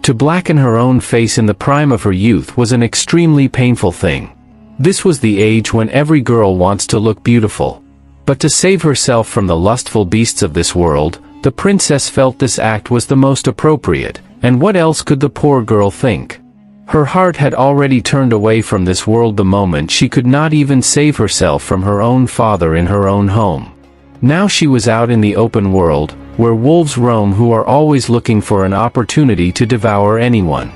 To blacken her own face in the prime of her youth was an extremely painful thing. This was the age when every girl wants to look beautiful. But to save herself from the lustful beasts of this world, the princess felt this act was the most appropriate, and what else could the poor girl think? Her heart had already turned away from this world the moment she could not even save herself from her own father in her own home. Now she was out in the open world, where wolves roam who are always looking for an opportunity to devour anyone.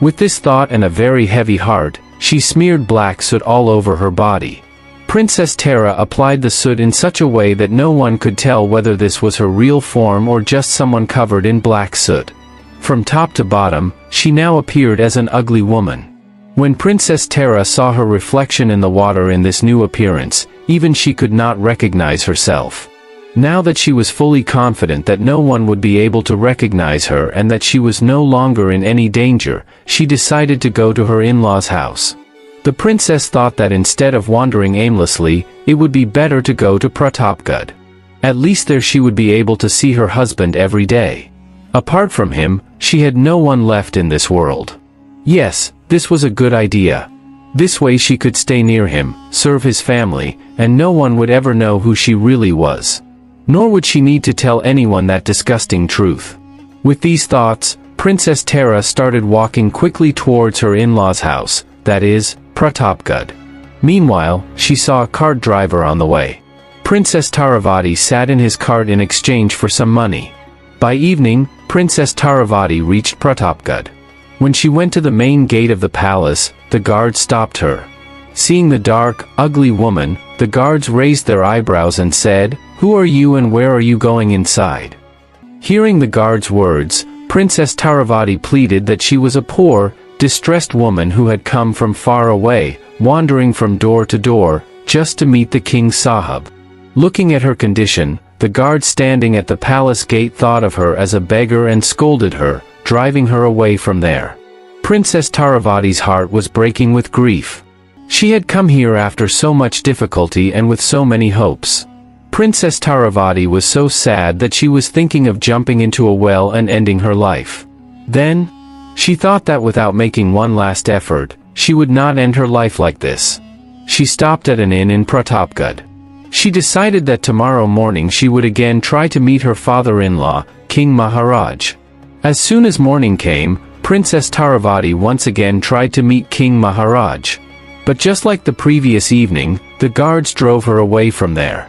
With this thought and a very heavy heart, she smeared black soot all over her body. Princess Tara applied the soot in such a way that no one could tell whether this was her real form or just someone covered in black soot. From top to bottom, she now appeared as an ugly woman. When Princess Tara saw her reflection in the water in this new appearance, even she could not recognize herself. Now that she was fully confident that no one would be able to recognize her and that she was no longer in any danger, she decided to go to her in-laws' house. The princess thought that instead of wandering aimlessly, it would be better to go to Pratapgarh. At least there she would be able to see her husband every day. Apart from him, she had no one left in this world. Yes, this was a good idea. This way she could stay near him, serve his family, and no one would ever know who she really was. Nor would she need to tell anyone that disgusting truth. With these thoughts, Princess Tara started walking quickly towards her in-laws' house, that is, Pratapgarh. Meanwhile, she saw a cart driver on the way. Princess Taravati sat in his cart in exchange for some money. By evening, Princess Taravati reached Pratapgarh. When she went to the main gate of the palace, the guards stopped her. Seeing the dark, ugly woman, the guards raised their eyebrows and said, "Who are you and where are you going inside?" Hearing the guards' words, Princess Taravati pleaded that she was a poor, distressed woman who had come from far away, wandering from door to door, just to meet the King Sahib. Looking at her condition, the guards standing at the palace gate thought of her as a beggar and scolded her, driving her away from there. Princess Taravati's heart was breaking with grief. She had come here after so much difficulty and with so many hopes. Princess Taravati was so sad that she was thinking of jumping into a well and ending her life. Then, she thought that without making one last effort, she would not end her life like this. She stopped at an inn in Pratapgarh. She decided that tomorrow morning she would again try to meet her father-in-law, King Maharaj. As soon as morning came, Princess Taravati once again tried to meet King Maharaj. But just like the previous evening, the guards drove her away from there.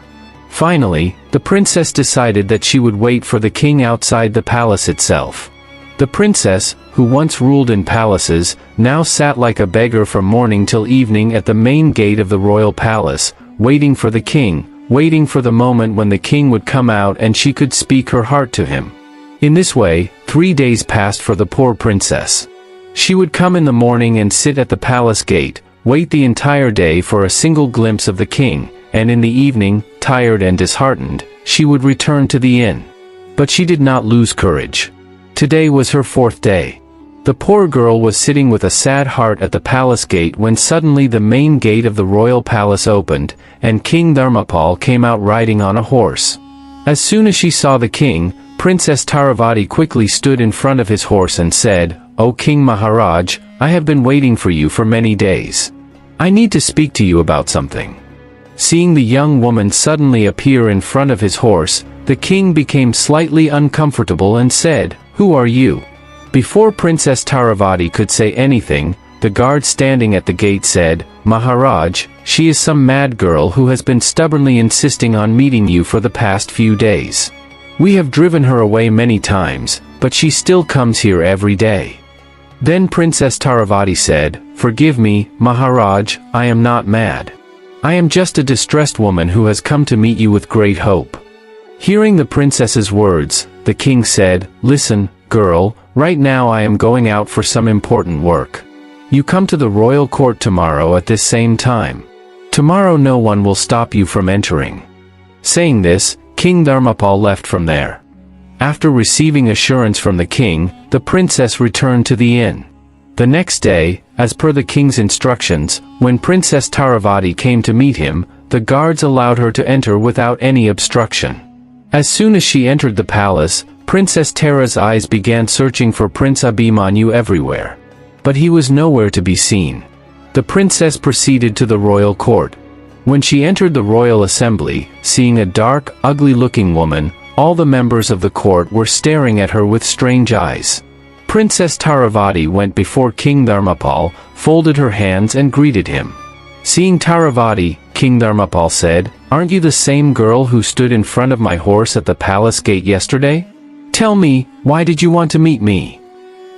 Finally, the princess decided that she would wait for the king outside the palace itself. The princess, who once ruled in palaces, now sat like a beggar from morning till evening at the main gate of the royal palace, waiting for the king, waiting for the moment when the king would come out and she could speak her heart to him. In this way, 3 days passed for the poor princess. She would come in the morning and sit at the palace gate, wait the entire day for a single glimpse of the king, and in the evening, tired and disheartened, she would return to the inn. But she did not lose courage. Today was her 4th day. The poor girl was sitting with a sad heart at the palace gate when suddenly the main gate of the royal palace opened, and King Dharmapal came out riding on a horse. As soon as she saw the king, Princess Taravati quickly stood in front of his horse and said, "O King Maharaj, I have been waiting for you for many days. I need to speak to you about something." Seeing the young woman suddenly appear in front of his horse, the king became slightly uncomfortable and said, "Who are you?" Before Princess Taravati could say anything, the guard standing at the gate said, "Maharaj, she is some mad girl who has been stubbornly insisting on meeting you for the past few days. We have driven her away many times, but she still comes here every day." Then Princess Taravati said, "Forgive me, Maharaj, I am not mad. I am just a distressed woman who has come to meet you with great hope." Hearing the princess's words, the king said, "Listen, girl, right now I am going out for some important work. You come to the royal court tomorrow at this same time. Tomorrow no one will stop you from entering." Saying this, King Dharmapal left from there. After receiving assurance from the king, the princess returned to the inn. The next day, as per the king's instructions, when Princess Taravati came to meet him, the guards allowed her to enter without any obstruction. As soon as she entered the palace, Princess Tara's eyes began searching for Prince Abhimanyu everywhere. But he was nowhere to be seen. The princess proceeded to the royal court. When she entered the royal assembly, seeing a dark, ugly-looking woman, all the members of the court were staring at her with strange eyes. Princess Taravati went before King Dharmapal, folded her hands and greeted him. Seeing Taravati, King Dharmapal said, "Aren't you the same girl who stood in front of my horse at the palace gate yesterday? Tell me, why did you want to meet me?"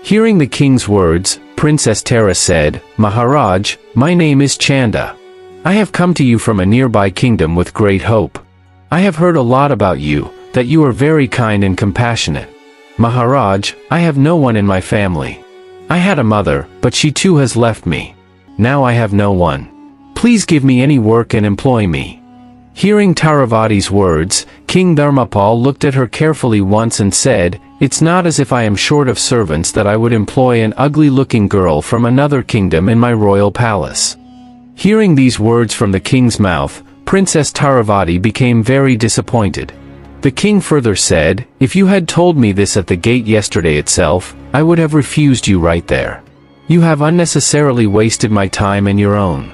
Hearing the king's words, Princess Tara said, "Maharaj, my name is Chanda. I have come to you from a nearby kingdom with great hope. I have heard a lot about you, that you are very kind and compassionate. Maharaj, I have no one in my family. I had a mother, but she too has left me. Now I have no one. Please give me any work and employ me." Hearing Taravati's words, King Dharmapal looked at her carefully once and said, "It's not as if I am short of servants that I would employ an ugly-looking girl from another kingdom in my royal palace." Hearing these words from the king's mouth, Princess Taravati became very disappointed. The king further said, "If you had told me this at the gate yesterday itself, I would have refused you right there. You have unnecessarily wasted my time and your own."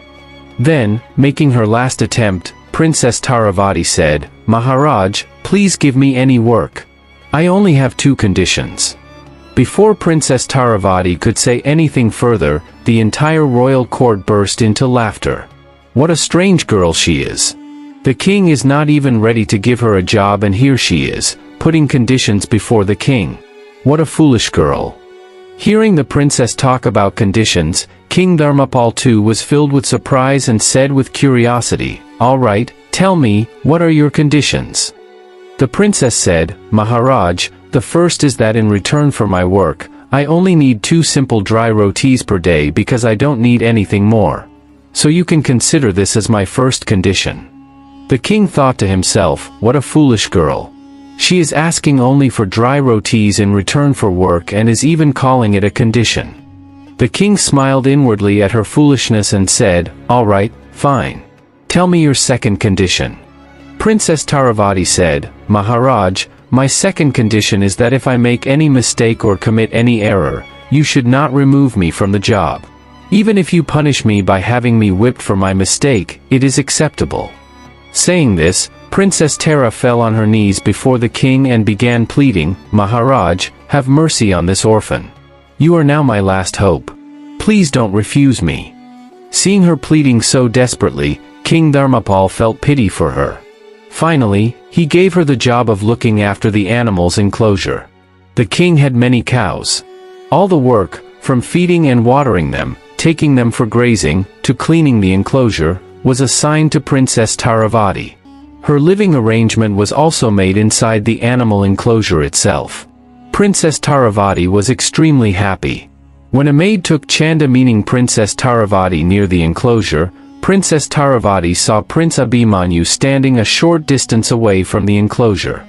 Then, making her last attempt, Princess Taravati said, "Maharaj, please give me any work. I only have 2 conditions." Before Princess Taravati could say anything further, the entire royal court burst into laughter. What a strange girl she is. The king is not even ready to give her a job, and here she is, putting conditions before the king. What a foolish girl. Hearing the princess talk about conditions, King Dharmapal too was filled with surprise and said with curiosity, "All right, tell me, what are your conditions?" The princess said, "Maharaj, the first is that in return for my work, I only need 2 simple dry rotis per day because I don't need anything more. So you can consider this as my first condition." The king thought to himself, what a foolish girl. She is asking only for dry rotis in return for work and is even calling it a condition. The king smiled inwardly at her foolishness and said, "All right, fine. Tell me your second condition." Princess Taravati said, "Maharaj, my second condition is that if I make any mistake or commit any error, you should not remove me from the job. Even if you punish me by having me whipped for my mistake, it is acceptable." Saying this, Princess Tara fell on her knees before the king and began pleading, "Maharaj, have mercy on this orphan. You are now my last hope. Please don't refuse me." Seeing her pleading so desperately, King Dharmapal felt pity for her. Finally, he gave her the job of looking after the animals' enclosure. The king had many cows. All the work, from feeding and watering them, taking them for grazing, to cleaning the enclosure, was assigned to Princess Taravati. Her living arrangement was also made inside the animal enclosure itself. Princess Taravati was extremely happy. When a maid took Chanda, meaning Princess Taravati, near the enclosure, Princess Taravati saw Prince Abhimanyu standing a short distance away from the enclosure.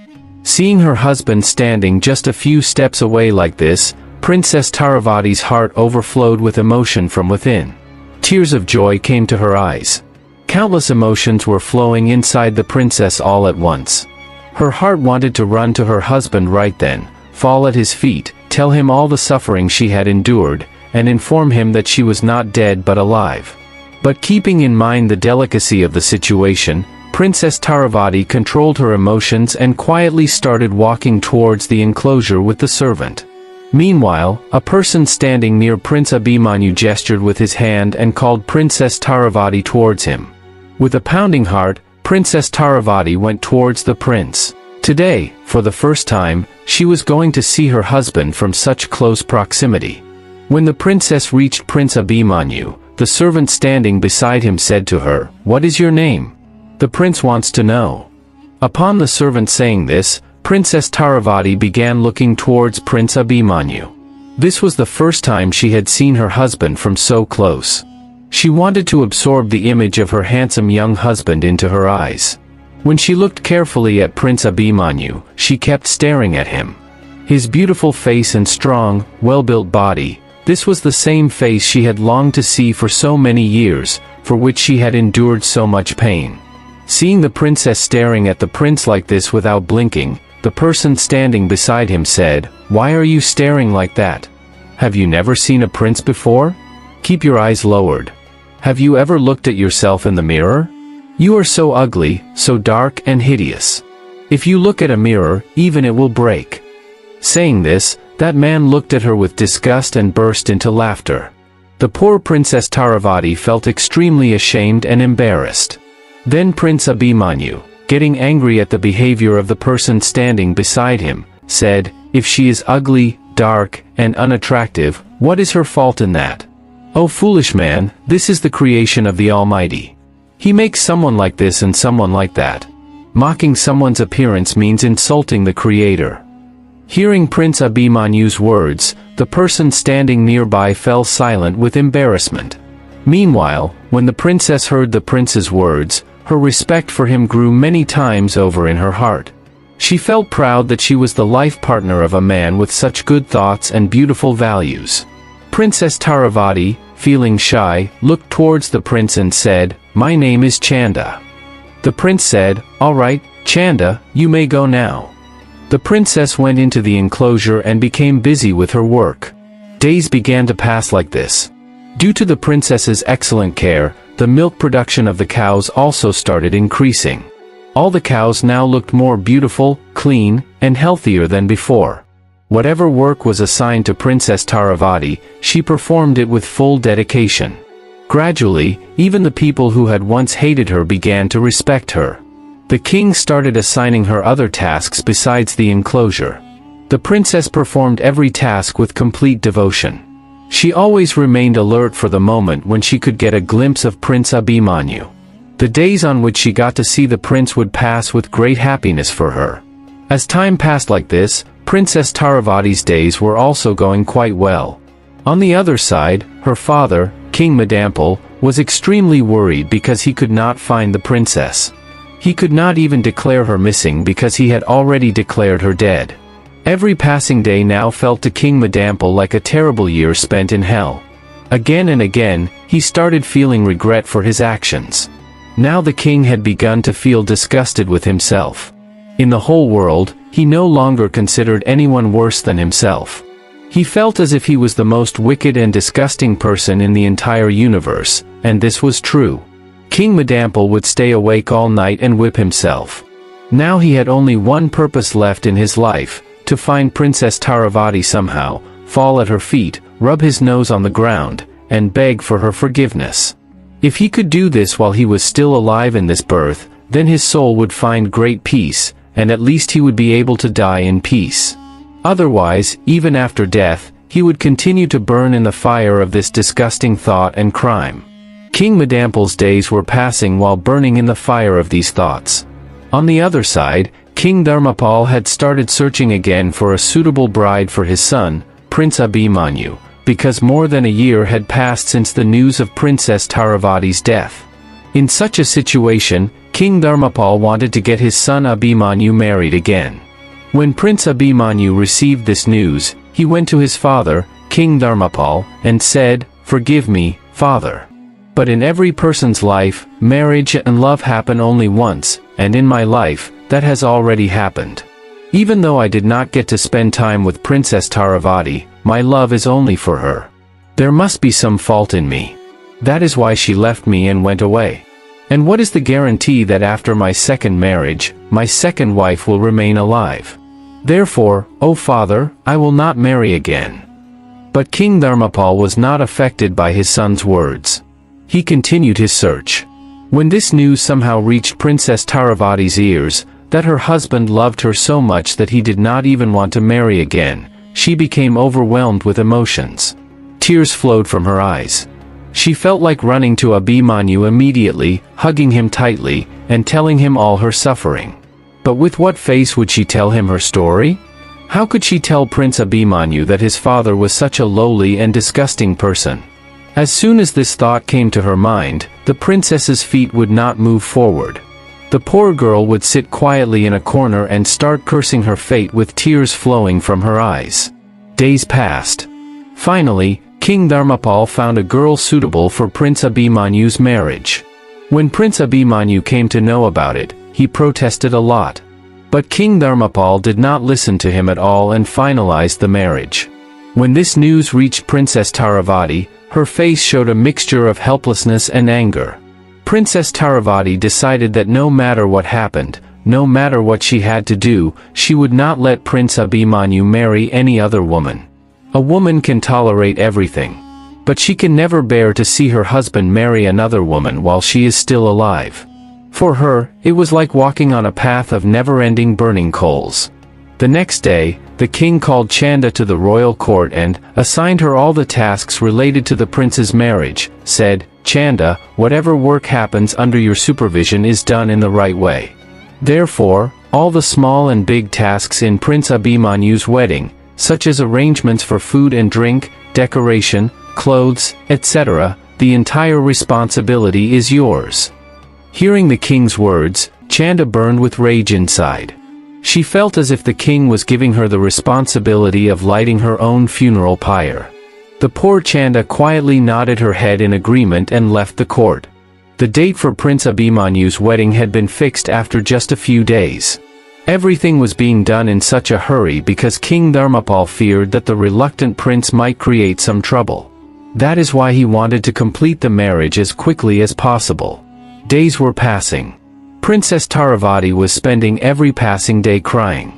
Seeing her husband standing just a few steps away like this, Princess Taravati's heart overflowed with emotion from within. Tears of joy came to her eyes. Countless emotions were flowing inside the princess all at once. Her heart wanted to run to her husband right then, fall at his feet, tell him all the suffering she had endured, and inform him that she was not dead but alive. But keeping in mind the delicacy of the situation, Princess Taravati controlled her emotions and quietly started walking towards the enclosure with the servant. Meanwhile, a person standing near Prince Abhimanyu gestured with his hand and called Princess Taravati towards him. With a pounding heart, Princess Taravati went towards the prince. Today, for the first time, she was going to see her husband from such close proximity. When the princess reached Prince Abhimanyu, the servant standing beside him said to her, "What is your name? The prince wants to know." Upon the servant saying this, Princess Taravati began looking towards Prince Abhimanyu. This was the first time she had seen her husband from so close. She wanted to absorb the image of her handsome young husband into her eyes. When she looked carefully at Prince Abhimanyu, she kept staring at him. His beautiful face and strong, well-built body, this was the same face she had longed to see for so many years, for which she had endured so much pain. Seeing the princess staring at the prince like this without blinking, The person standing beside him said, "Why are you staring like that? Have you never seen a prince before? Keep your eyes lowered. Have you ever looked at yourself in the mirror? You are so ugly, so dark and hideous. If you look at a mirror, even it will break." Saying this, that man looked at her with disgust and burst into laughter. The poor Princess Taravati felt extremely ashamed and embarrassed. Then Prince Abhimanyu, getting angry at the behavior of the person standing beside him, said, "If she is ugly, dark, and unattractive, what is her fault in that? O foolish man, this is the creation of the Almighty. He makes someone like this and someone like that. Mocking someone's appearance means insulting the Creator." Hearing Prince Abhimanyu's words, the person standing nearby fell silent with embarrassment. Meanwhile, when the princess heard the prince's words, her respect for him grew many times over in her heart. She felt proud that she was the life partner of a man with such good thoughts and beautiful values. Princess Taravati, feeling shy, looked towards the prince and said, "My name is Chanda." The prince said, "All right, Chanda, you may go now." The princess went into the enclosure and became busy with her work. Days began to pass like this. Due to the princess's excellent care, the milk production of the cows also started increasing. All the cows now looked more beautiful, clean, and healthier than before. Whatever work was assigned to Princess Taravati, she performed it with full dedication. Gradually, even the people who had once hated her began to respect her. The king started assigning her other tasks besides the enclosure. The princess performed every task with complete devotion. She always remained alert for the moment when she could get a glimpse of Prince Abhimanyu. The days on which she got to see the prince would pass with great happiness for her. As time passed like this, Princess Taravati's days were also going quite well. On the other side, her father, King Madanpal, was extremely worried because he could not find the princess. He could not even declare her missing because he had already declared her dead. Every passing day now felt to King Madanpal like a terrible year spent in hell. Again and again, he started feeling regret for his actions. Now the king had begun to feel disgusted with himself. In the whole world, he no longer considered anyone worse than himself. He felt as if he was the most wicked and disgusting person in the entire universe, and this was true. King Madanpal would stay awake all night and whip himself. Now he had only one purpose left in his life, to find Princess Taravati somehow, fall at her feet, rub his nose on the ground, and beg for her forgiveness. If he could do this while he was still alive in this birth, then his soul would find great peace, and at least he would be able to die in peace. Otherwise, even after death, he would continue to burn in the fire of this disgusting thought and crime. King Madanpal's days were passing while burning in the fire of these thoughts. On the other side, King Dharmapal had started searching again for a suitable bride for his son, Prince Abhimanyu, because more than a year had passed since the news of Princess Taravati's death. In such a situation, King Dharmapal wanted to get his son Abhimanyu married again. When Prince Abhimanyu received this news, he went to his father, King Dharmapal, and said, "Forgive me, father. But in every person's life, marriage and love happen only once, and in my life, that has already happened. Even though I did not get to spend time with Princess Taravati, my love is only for her. There must be some fault in me. That is why she left me and went away. And what is the guarantee that after my second marriage, my second wife will remain alive? Therefore, O father, I will not marry again." But King Dharmapal was not affected by his son's words. He continued his search. When this news somehow reached Princess Taravati's ears, that her husband loved her so much that he did not even want to marry again, she became overwhelmed with emotions. Tears flowed from her eyes. She felt like running to Abhimanyu immediately, hugging him tightly, and telling him all her suffering. But with what face would she tell him her story? How could she tell Prince Abhimanyu that his father was such a lowly and disgusting person? As soon as this thought came to her mind, the princess's feet would not move forward. The poor girl would sit quietly in a corner and start cursing her fate with tears flowing from her eyes. Days passed. Finally, King Dharmapal found a girl suitable for Prince Abhimanyu's marriage. When Prince Abhimanyu came to know about it, he protested a lot. But King Dharmapal did not listen to him at all and finalized the marriage. When this news reached Princess Taravati, her face showed a mixture of helplessness and anger. Princess Taravati decided that no matter what happened, no matter what she had to do, she would not let Prince Abhimanyu marry any other woman. A woman can tolerate everything, but she can never bear to see her husband marry another woman while she is still alive. For her, it was like walking on a path of never-ending burning coals. The next day, the king called Chanda to the royal court and assigned her all the tasks related to the prince's marriage, said, "Chanda, whatever work happens under your supervision is done in the right way. Therefore, all the small and big tasks in Prince Abhimanyu's wedding, such as arrangements for food and drink, decoration, clothes, etc., the entire responsibility is yours." Hearing the king's words, Chanda burned with rage inside. She felt as if the king was giving her the responsibility of lighting her own funeral pyre. The poor Chanda quietly nodded her head in agreement and left the court. The date for Prince Abhimanyu's wedding had been fixed after just a few days. Everything was being done in such a hurry because King Dharmapal feared that the reluctant prince might create some trouble. That is why he wanted to complete the marriage as quickly as possible. Days were passing. Princess Taravati was spending every passing day crying.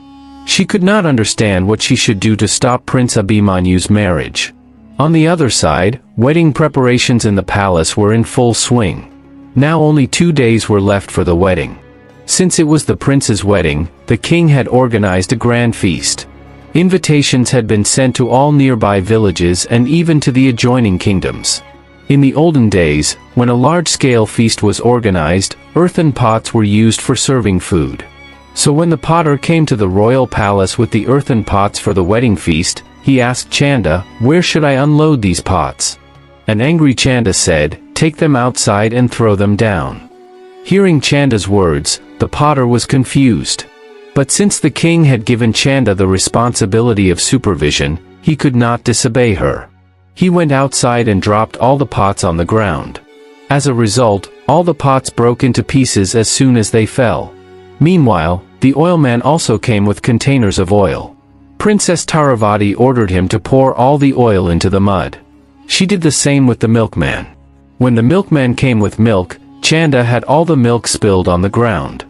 She could not understand what she should do to stop Prince Abhimanyu's marriage. On the other side, wedding preparations in the palace were in full swing. Now only 2 days were left for the wedding. Since it was the prince's wedding, the king had organized a grand feast. Invitations had been sent to all nearby villages and even to the adjoining kingdoms. In the olden days, when a large-scale feast was organized, earthen pots were used for serving food. So when the potter came to the royal palace with the earthen pots for the wedding feast, he asked Chanda, "Where should I unload these pots?" An angry Chanda said, "Take them outside and throw them down." Hearing Chanda's words, the potter was confused. But since the king had given Chanda the responsibility of supervision, he could not disobey her. He went outside and dropped all the pots on the ground. As a result, all the pots broke into pieces as soon as they fell. Meanwhile, the oilman also came with containers of oil. Princess Taravati ordered him to pour all the oil into the mud. She did the same with the milkman. When the milkman came with milk, Chanda had all the milk spilled on the ground.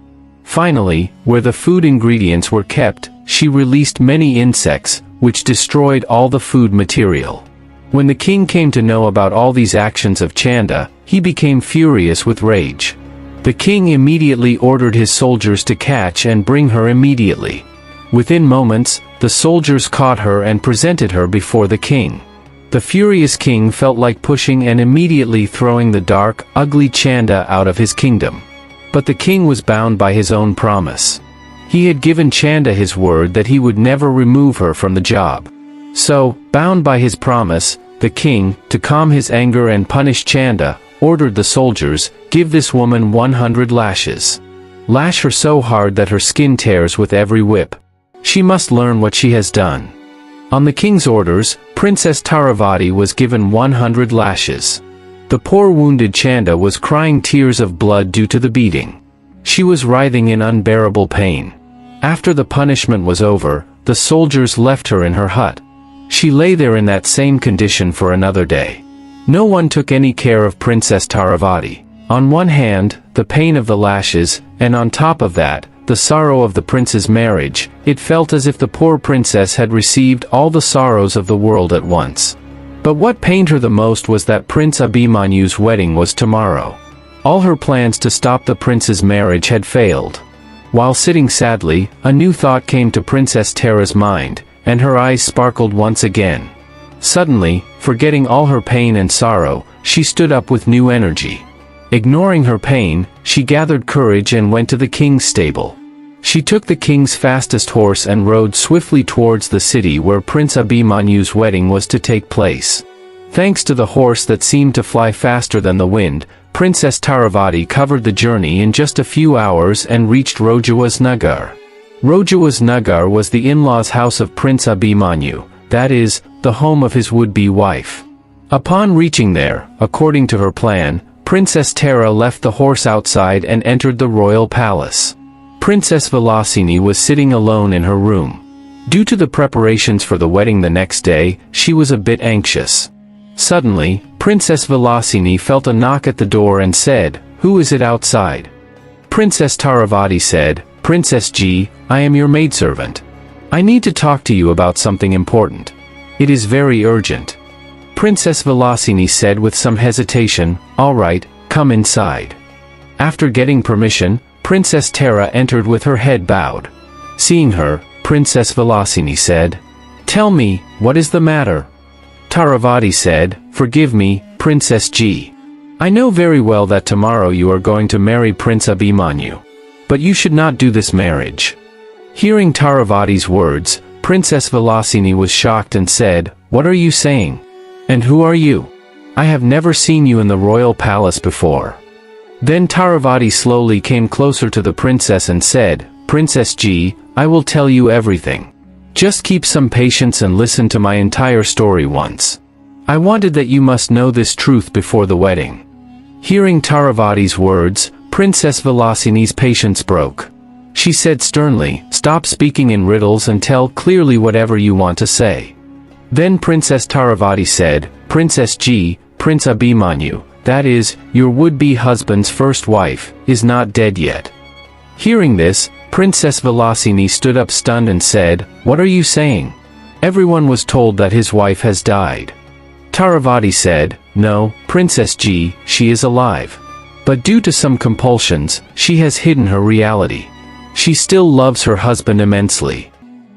Finally, where the food ingredients were kept, she released many insects, which destroyed all the food material. When the king came to know about all these actions of Chanda, he became furious with rage. The king immediately ordered his soldiers to catch and bring her immediately. Within moments, the soldiers caught her and presented her before the king. The furious king felt like pushing and immediately throwing the dark, ugly Chanda out of his kingdom. But the king was bound by his own promise. He had given Chanda his word that he would never remove her from the job. So, bound by his promise, the king, to calm his anger and punish Chanda, ordered the soldiers, "Give this woman 100 lashes. Lash her so hard that her skin tears with every whip. She must learn what she has done." On the king's orders, Princess Taravati was given 100 lashes. The poor wounded Chanda was crying tears of blood due to the beating. She was writhing in unbearable pain. After the punishment was over, the soldiers left her in her hut. She lay there in that same condition for another day. No one took any care of Princess Taravati. On one hand, the pain of the lashes, and on top of that, the sorrow of the prince's marriage, it felt as if the poor princess had received all the sorrows of the world at once. But what pained her the most was that Prince Abhimanyu's wedding was tomorrow. All her plans to stop the prince's marriage had failed. While sitting sadly, a new thought came to Princess Tara's mind, and her eyes sparkled once again. Suddenly, forgetting all her pain and sorrow, she stood up with new energy. Ignoring her pain, she gathered courage and went to the king's stable. She took the king's fastest horse and rode swiftly towards the city where Prince Abhimanyu's wedding was to take place. Thanks to the horse that seemed to fly faster than the wind, Princess Taravati covered the journey in just a few hours and reached Vilasanagar. Vilasanagar was the in-laws' house of Prince Abhimanyu, that is, the home of his would-be wife. Upon reaching there, according to her plan, Princess Tara left the horse outside and entered the royal palace. Princess Vilasini was sitting alone in her room. Due to the preparations for the wedding the next day, she was a bit anxious. Suddenly, Princess Vilasini felt a knock at the door and said, "Who is it outside?" Princess Taravati said, "Princess G, I am your maidservant. I need to talk to you about something important. It is very urgent." Princess Vilasini said with some hesitation, "All right, come inside." After getting permission, Princess Tara entered with her head bowed. Seeing her, Princess Vilasini said, "Tell me, what is the matter?" Taravati said, "Forgive me, Princess G. I know very well that tomorrow you are going to marry Prince Abhimanyu. But you should not do this marriage." Hearing Taravati's words, Princess Vilasini was shocked and said, "What are you saying? And who are you? I have never seen you in the royal palace before." Then Taravati slowly came closer to the princess and said, "Princess G, I will tell you everything. Just keep some patience and listen to my entire story once. I wanted that you must know this truth before the wedding." Hearing Taravati's words, Princess Vilasini's patience broke. She said sternly, "Stop speaking in riddles and tell clearly whatever you want to say." Then Princess Taravati said, "Princess G, Prince Abhimanyu, that is, your would-be husband's first wife, is not dead yet." Hearing this, Princess Vilasini stood up stunned and said, "What are you saying? Everyone was told that his wife has died." Taravati said, "No, Princess G, she is alive. But due to some compulsions, she has hidden her reality. She still loves her husband immensely."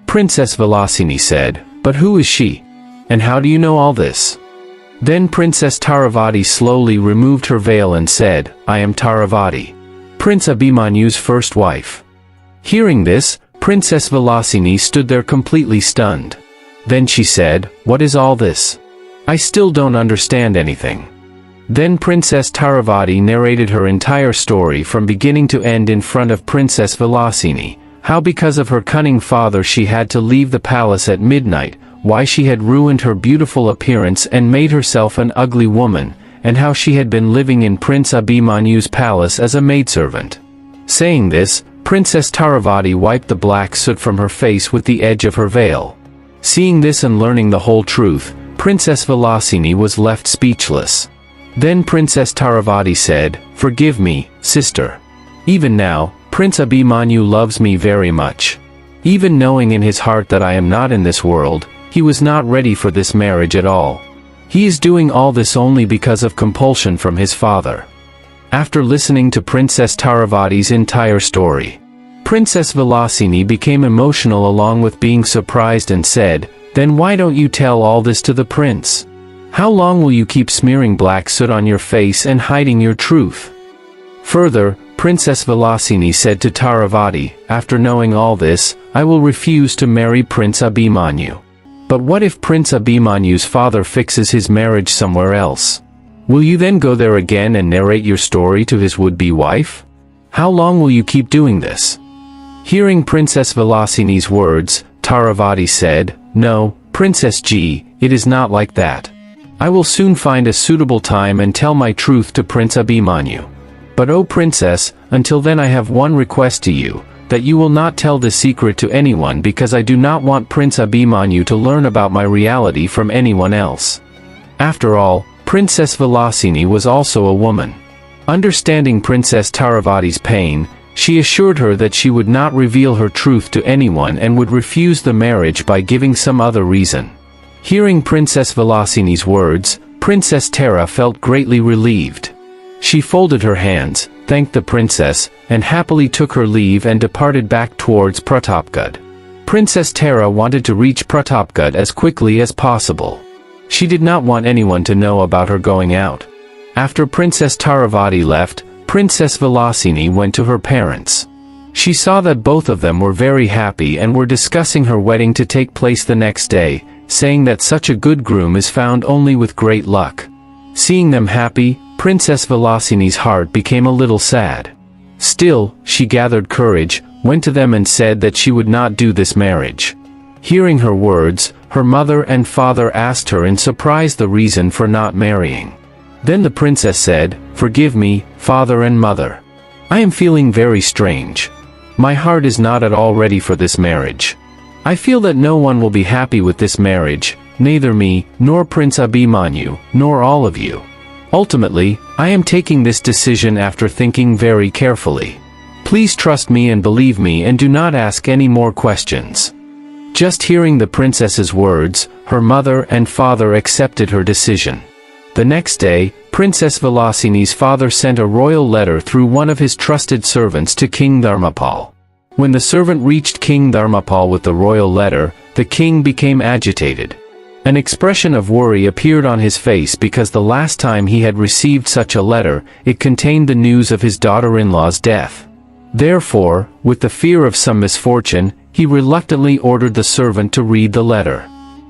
Princess Vilasini said, "But who is she? And how do you know all this?" Then Princess Taravati slowly removed her veil and said, "I am Taravati, Prince Abhimanyu's first wife." Hearing this, Princess Vilasini stood there completely stunned. Then she said, "What is all this? I still don't understand anything." Then Princess Taravati narrated her entire story from beginning to end in front of Princess Vilasini, how because of her cunning father she had to leave the palace at midnight, why she had ruined her beautiful appearance and made herself an ugly woman, and how she had been living in Prince Abhimanyu's palace as a maidservant. Saying this, Princess Taravati wiped the black soot from her face with the edge of her veil. Seeing this and learning the whole truth, Princess Vilasini was left speechless. Then Princess Taravati said, "Forgive me, sister. Even now, Prince Abhimanyu loves me very much. Even knowing in his heart that I am not in this world, he was not ready for this marriage at all. He is doing all this only because of compulsion from his father." After listening to Princess Taravati's entire story, Princess Vilasini became emotional along with being surprised and said, "Then why don't you tell all this to the prince? How long will you keep smearing black soot on your face and hiding your truth?" Further, Princess Vilasini said to Taravati, "After knowing all this, I will refuse to marry Prince Abhimanyu. But what if Prince Abhimanyu's father fixes his marriage somewhere else? Will you then go there again and narrate your story to his would-be wife? How long will you keep doing this?" Hearing Princess Vilasini's words, Taravati said, "No, Princess G, it is not like that. I will soon find a suitable time and tell my truth to Prince Abhimanyu. But O Princess, until then I have one request to you, that you will not tell this secret to anyone because I do not want Prince Abhimanyu to learn about my reality from anyone else." After all, Princess Vilasini was also a woman. Understanding Princess Taravati's pain, she assured her that she would not reveal her truth to anyone and would refuse the marriage by giving some other reason. Hearing Princess Vilasini's words, Princess Tara felt greatly relieved. She folded her hands, thanked the princess, and happily took her leave and departed back towards Pratapgarh. Princess Tara wanted to reach Pratapgarh as quickly as possible. She did not want anyone to know about her going out. After Princess Taravati left, Princess Vilasini went to her parents. She saw that both of them were very happy and were discussing her wedding to take place the next day, saying that such a good groom is found only with great luck. Seeing them happy, Princess Vilasini's heart became a little sad. Still, she gathered courage, went to them and said that she would not do this marriage. Hearing her words, her mother and father asked her in surprise the reason for not marrying. Then the princess said, "Forgive me, father and mother. I am feeling very strange. My heart is not at all ready for this marriage. I feel that no one will be happy with this marriage, neither me, nor Prince Abhimanyu, nor all of you. Ultimately, I am taking this decision after thinking very carefully. Please trust me and believe me and do not ask any more questions." Just hearing the princess's words, her mother and father accepted her decision. The next day, Princess Vilasini's father sent a royal letter through one of his trusted servants to King Dharmapal. When the servant reached King Dharmapal with the royal letter, the king became agitated. An expression of worry appeared on his face because the last time he had received such a letter, it contained the news of his daughter-in-law's death. Therefore, with the fear of some misfortune, he reluctantly ordered the servant to read the letter.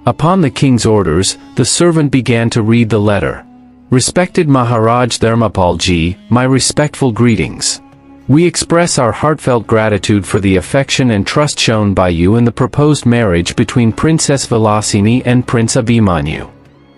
Upon the king's orders, the servant began to read the letter. "Respected Maharaj Dharmapal ji, my respectful greetings. We express our heartfelt gratitude for the affection and trust shown by you in the proposed marriage between Princess Vilasini and Prince Abhimanyu.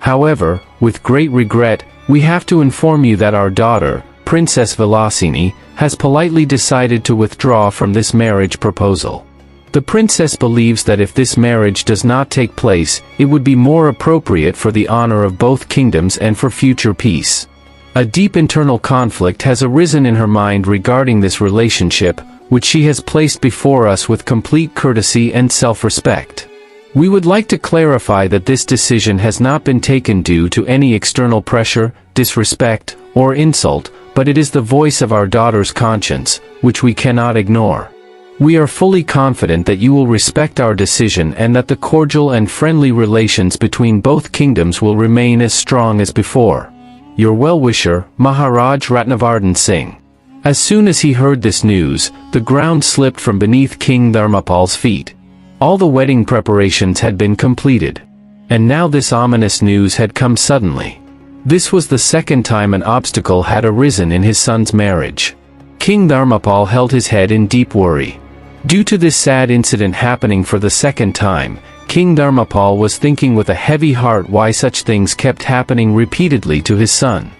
However, with great regret, we have to inform you that our daughter, Princess Vilasini, has politely decided to withdraw from this marriage proposal. The princess believes that if this marriage does not take place, it would be more appropriate for the honor of both kingdoms and for future peace. A deep internal conflict has arisen in her mind regarding this relationship, which she has placed before us with complete courtesy and self-respect. We would like to clarify that this decision has not been taken due to any external pressure, disrespect, or insult, but it is the voice of our daughter's conscience, which we cannot ignore. We are fully confident that you will respect our decision and that the cordial and friendly relations between both kingdoms will remain as strong as before. Your well-wisher, Maharaj Ratnavardhan Singh." As soon as he heard this news, the ground slipped from beneath King Dharmapal's feet. All the wedding preparations had been completed. And now this ominous news had come suddenly. This was the second time an obstacle had arisen in his son's marriage. King Dharmapal held his head in deep worry. Due to this sad incident happening for the second time, King Dharmapal was thinking with a heavy heart why such things kept happening repeatedly to his son.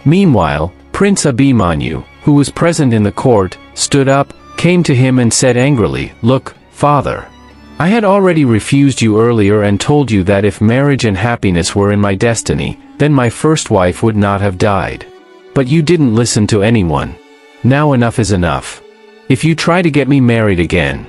Meanwhile, Prince Abhimanyu, who was present in the court, stood up, came to him and said angrily, "Look, father. I had already refused you earlier and told you that if marriage and happiness were in my destiny, then my first wife would not have died. But you didn't listen to anyone. Now enough is enough. If you try to get me married again,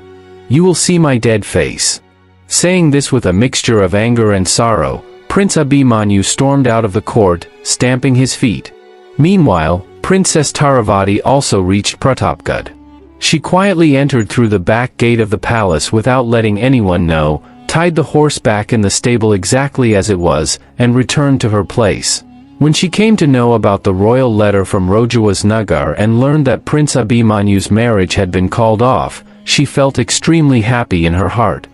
you will see my dead face." Saying this with a mixture of anger and sorrow, Prince Abhimanyu stormed out of the court, stamping his feet. Meanwhile, Princess Taravati also reached Pratapgarh. She quietly entered through the back gate of the palace without letting anyone know, tied the horse back in the stable exactly as it was, and returned to her place. When she came to know about the royal letter from Vilasanagar and learned that Prince Abhimanyu's marriage had been called off, she felt extremely happy in her heart.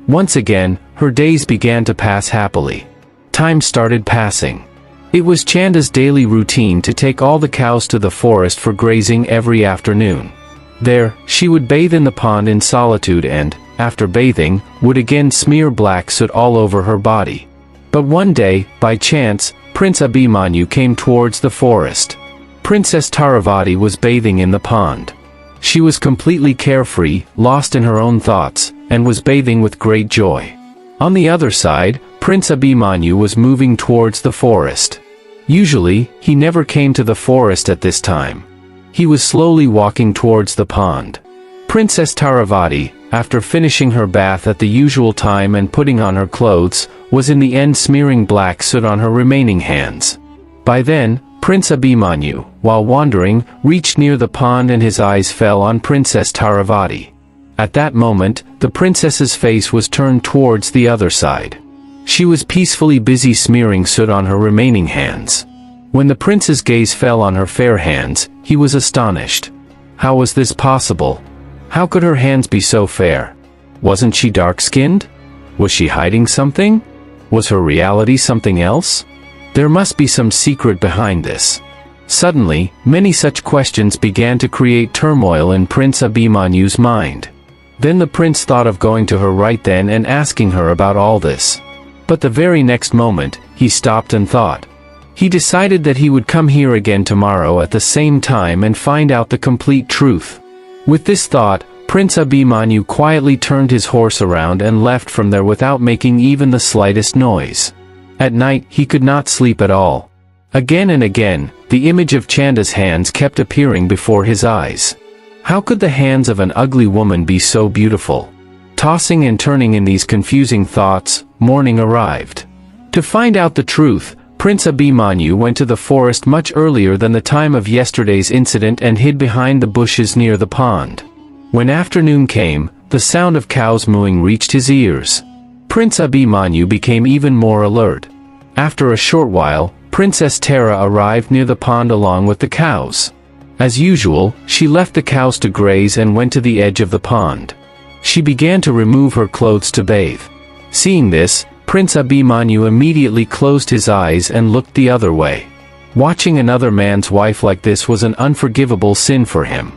Once again, her days began to pass happily. Time started passing. It was Chanda's daily routine to take all the cows to the forest for grazing every afternoon. There, she would bathe in the pond in solitude and, after bathing, would again smear black soot all over her body. But one day, by chance, Prince Abhimanyu came towards the forest. Princess Taravati was bathing in the pond. She was completely carefree, lost in her own thoughts, and was bathing with great joy. On the other side, Prince Abhimanyu was moving towards the forest. Usually, he never came to the forest at this time. He was slowly walking towards the pond. Princess Taravati, after finishing her bath at the usual time and putting on her clothes, was in the end smearing black soot on her remaining hands. By then, Prince Abhimanyu, while wandering, reached near the pond and his eyes fell on Princess Taravati. At that moment, the princess's face was turned towards the other side. She was peacefully busy smearing soot on her remaining hands. When the prince's gaze fell on her fair hands, he was astonished. How was this possible? How could her hands be so fair? Wasn't she dark-skinned? Was she hiding something? Was her reality something else? There must be some secret behind this. Suddenly, many such questions began to create turmoil in Prince Abhimanyu's mind. Then the prince thought of going to her right then and asking her about all this. But the very next moment, he stopped and thought. He decided that he would come here again tomorrow at the same time and find out the complete truth. With this thought, Prince Abhimanyu quietly turned his horse around and left from there without making even the slightest noise. At night, he could not sleep at all. Again and again, the image of Chanda's hands kept appearing before his eyes. How could the hands of an ugly woman be so beautiful? Tossing and turning in these confusing thoughts, morning arrived. To find out the truth, Prince Abhimanyu went to the forest much earlier than the time of yesterday's incident and hid behind the bushes near the pond. When afternoon came, the sound of cows mooing reached his ears. Prince Abhimanyu became even more alert. After a short while, Princess Tara arrived near the pond along with the cows. As usual, she left the cows to graze and went to the edge of the pond. She began to remove her clothes to bathe. Seeing this, Prince Abhimanyu immediately closed his eyes and looked the other way. Watching another man's wife like this was an unforgivable sin for him.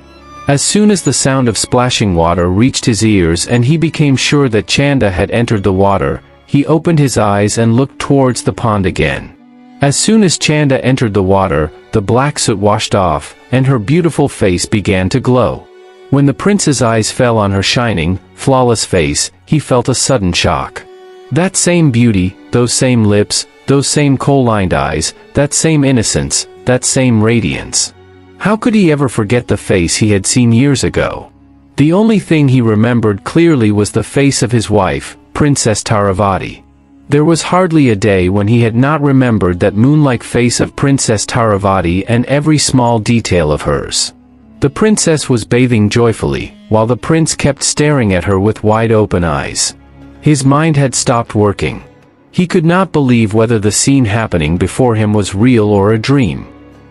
As soon as the sound of splashing water reached his ears and he became sure that Chanda had entered the water, he opened his eyes and looked towards the pond again. As soon as Chanda entered the water, the black soot washed off, and her beautiful face began to glow. When the prince's eyes fell on her shining, flawless face, he felt a sudden shock. That same beauty, those same lips, those same kohl-lined eyes, that same innocence, that same radiance. How could he ever forget the face he had seen years ago? The only thing he remembered clearly was the face of his wife, Princess Taravati. There was hardly a day when he had not remembered that moon-like face of Princess Taravati and every small detail of hers. The princess was bathing joyfully, while the prince kept staring at her with wide-open eyes. His mind had stopped working. He could not believe whether the scene happening before him was real or a dream.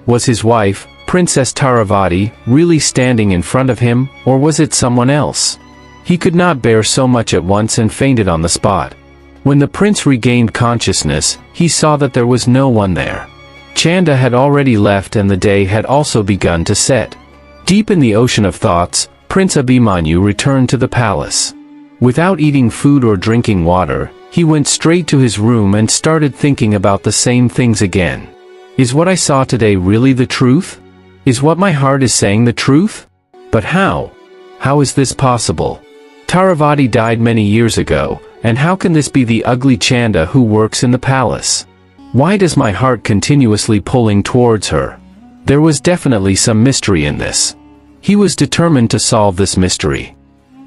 Was his wife, Princess Taravati, really standing in front of him, or was it someone else? He could not bear so much at once and fainted on the spot. When the prince regained consciousness, he saw that there was no one there. Chanda had already left and the day had also begun to set. Deep in the ocean of thoughts, Prince Abhimanyu returned to the palace. Without eating food or drinking water, he went straight to his room and started thinking about the same things again. Is what I saw today really the truth? Is what my heart is saying the truth? But how? How is this possible? Taravati died many years ago, and how can this be the ugly Chanda who works in the palace? Why does my heart continuously pulling towards her? There was definitely some mystery in this. He was determined to solve this mystery.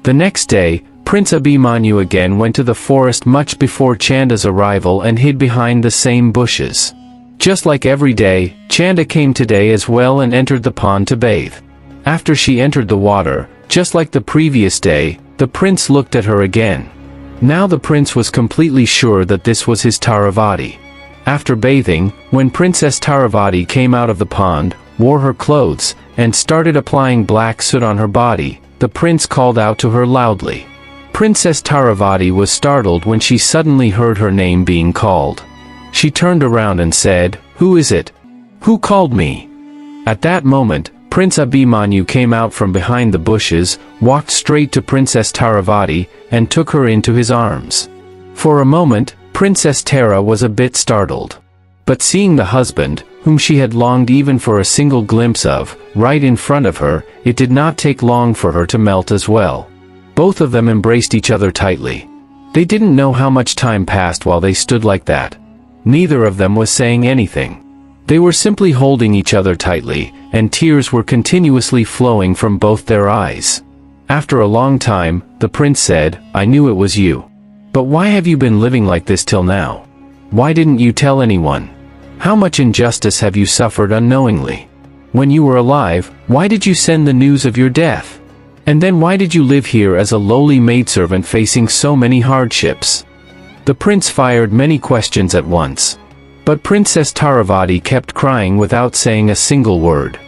The next day, Prince Abhimanyu again went to the forest much before Chanda's arrival and hid behind the same bushes. Just like every day, Chanda came today as well and entered the pond to bathe. After she entered the water, just like the previous day, the prince looked at her again. Now the prince was completely sure that this was his Taravati. After bathing, when Princess Taravati came out of the pond, wore her clothes, and started applying black soot on her body, the prince called out to her loudly. Princess Taravati was startled when she suddenly heard her name being called. She turned around and said, "Who is it? Who called me?" At that moment, Prince Abhimanyu came out from behind the bushes, walked straight to Princess Taravati, and took her into his arms. For a moment, Princess Tara was a bit startled. But seeing the husband, whom she had longed even for a single glimpse of, right in front of her, it did not take long for her to melt as well. Both of them embraced each other tightly. They didn't know how much time passed while they stood like that. Neither of them was saying anything. They were simply holding each other tightly, and tears were continuously flowing from both their eyes. After a long time, the prince said, "I knew it was you. But why have you been living like this till now? Why didn't you tell anyone? How much injustice have you suffered unknowingly? When you were alive, why did you send the news of your death? And then why did you live here as a lowly maidservant facing so many hardships?" The prince fired many questions at once. But Princess Taravati kept crying without saying a single word.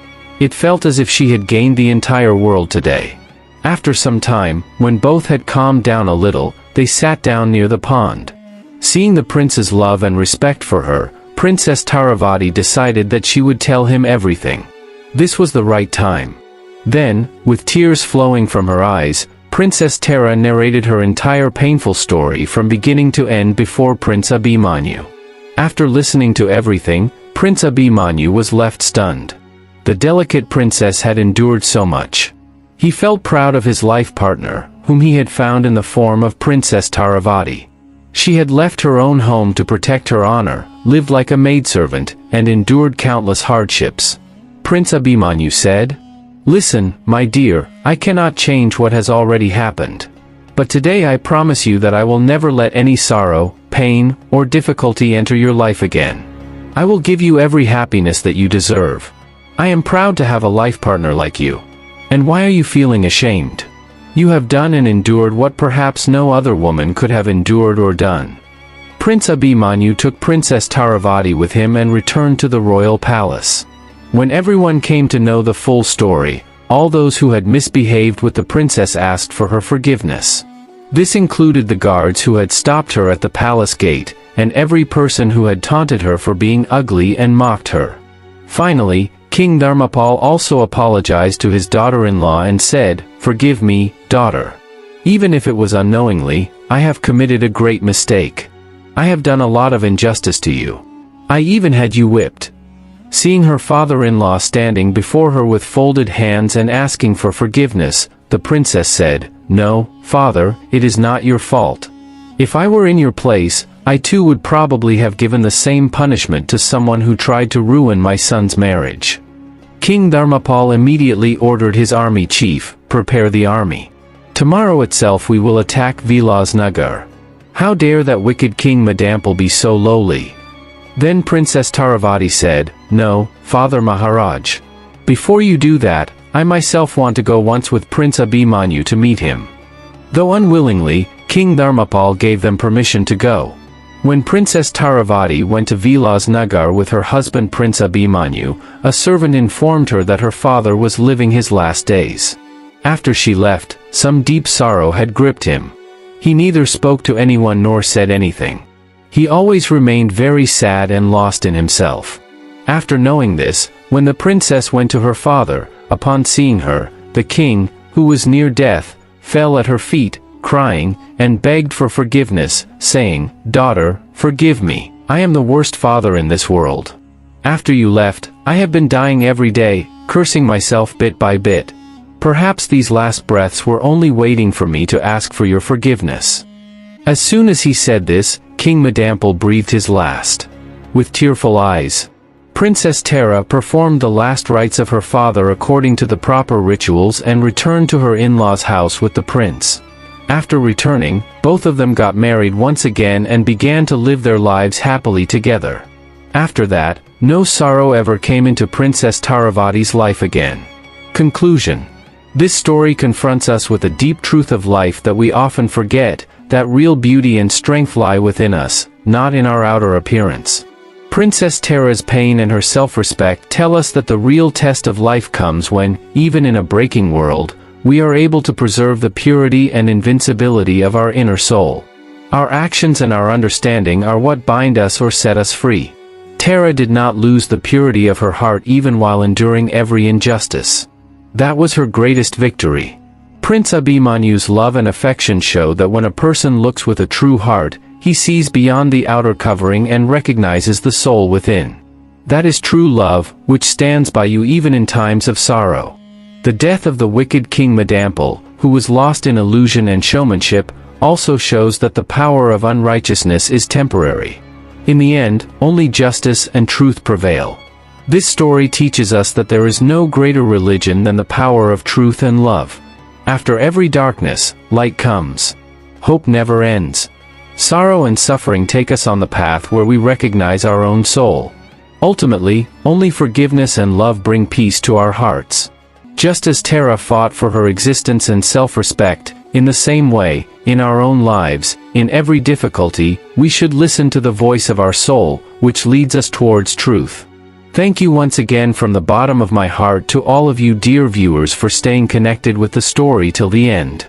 It felt as if she had gained the entire world today. After some time, when both had calmed down a little, they sat down near the pond. Seeing the prince's love and respect for her, Princess Taravati decided that she would tell him everything. This was the right time. Then, with tears flowing from her eyes, Princess Tara narrated her entire painful story from beginning to end before Prince Abhimanyu. After listening to everything, Prince Abhimanyu was left stunned. The delicate princess had endured so much. He felt proud of his life partner, whom he had found in the form of Princess Taravati. She had left her own home to protect her honor, lived like a maidservant, and endured countless hardships. Prince Abhimanyu said, "Listen, my dear, I cannot change what has already happened. But today I promise you that I will never let any sorrow, pain, or difficulty enter your life again. I will give you every happiness that you deserve. I am proud to have a life partner like you. And why are you feeling ashamed? You have done and endured what perhaps no other woman could have endured or done." Prince Abhimanyu took Princess Taravati with him and returned to the royal palace. When everyone came to know the full story, all those who had misbehaved with the princess asked for her forgiveness. This included the guards who had stopped her at the palace gate, and every person who had taunted her for being ugly and mocked her. Finally, King Dharmapal also apologized to his daughter-in-law and said, "Forgive me, daughter. Even if it was unknowingly, I have committed a great mistake. I have done a lot of injustice to you. I even had you whipped." Seeing her father-in-law standing before her with folded hands and asking for forgiveness, the princess said, "No, father, it is not your fault. If I were in your place, I too would probably have given the same punishment to someone who tried to ruin my son's marriage." King Dharmapal immediately ordered his army chief, "Prepare the army. Tomorrow itself we will attack Vilasanagar. How dare that wicked King Madanpal be so lowly?" Then Princess Taravati said, "No, Father Maharaj. Before you do that, I myself want to go once with Prince Abhimanyu to meet him." Though unwillingly, King Dharmapal gave them permission to go. When Princess Taravati went to Vilasanagar with her husband Prince Abhimanyu, a servant informed her that her father was living his last days. After she left, some deep sorrow had gripped him. He neither spoke to anyone nor said anything. He always remained very sad and lost in himself. After knowing this, when the princess went to her father, upon seeing her, the king, who was near death, fell at her feet, crying, and begged for forgiveness, saying, "Daughter, forgive me, I am the worst father in this world. After you left, I have been dying every day, cursing myself bit by bit. Perhaps these last breaths were only waiting for me to ask for your forgiveness." As soon as he said this, King Madanpal breathed his last. With tearful eyes, Princess Tara performed the last rites of her father according to the proper rituals and returned to her in-laws' house with the prince. After returning, both of them got married once again and began to live their lives happily together. After that, no sorrow ever came into Princess Taravati's life again. Conclusion. This story confronts us with a deep truth of life that we often forget, that real beauty and strength lie within us, not in our outer appearance. Princess Tara's pain and her self-respect tell us that the real test of life comes when, even in a breaking world, we are able to preserve the purity and invincibility of our inner soul. Our actions and our understanding are what bind us or set us free. Tara did not lose the purity of her heart even while enduring every injustice. That was her greatest victory. Prince Abhimanyu's love and affection show that when a person looks with a true heart, he sees beyond the outer covering and recognizes the soul within. That is true love, which stands by you even in times of sorrow. The death of the wicked King Madanpal, who was lost in illusion and showmanship, also shows that the power of unrighteousness is temporary. In the end, only justice and truth prevail. This story teaches us that there is no greater religion than the power of truth and love. After every darkness, light comes. Hope never ends. Sorrow and suffering take us on the path where we recognize our own soul. Ultimately, only forgiveness and love bring peace to our hearts. Just as Tara fought for her existence and self-respect, in the same way, in our own lives, in every difficulty, we should listen to the voice of our soul, which leads us towards truth. Thank you once again from the bottom of my heart to all of you dear viewers for staying connected with the story till the end.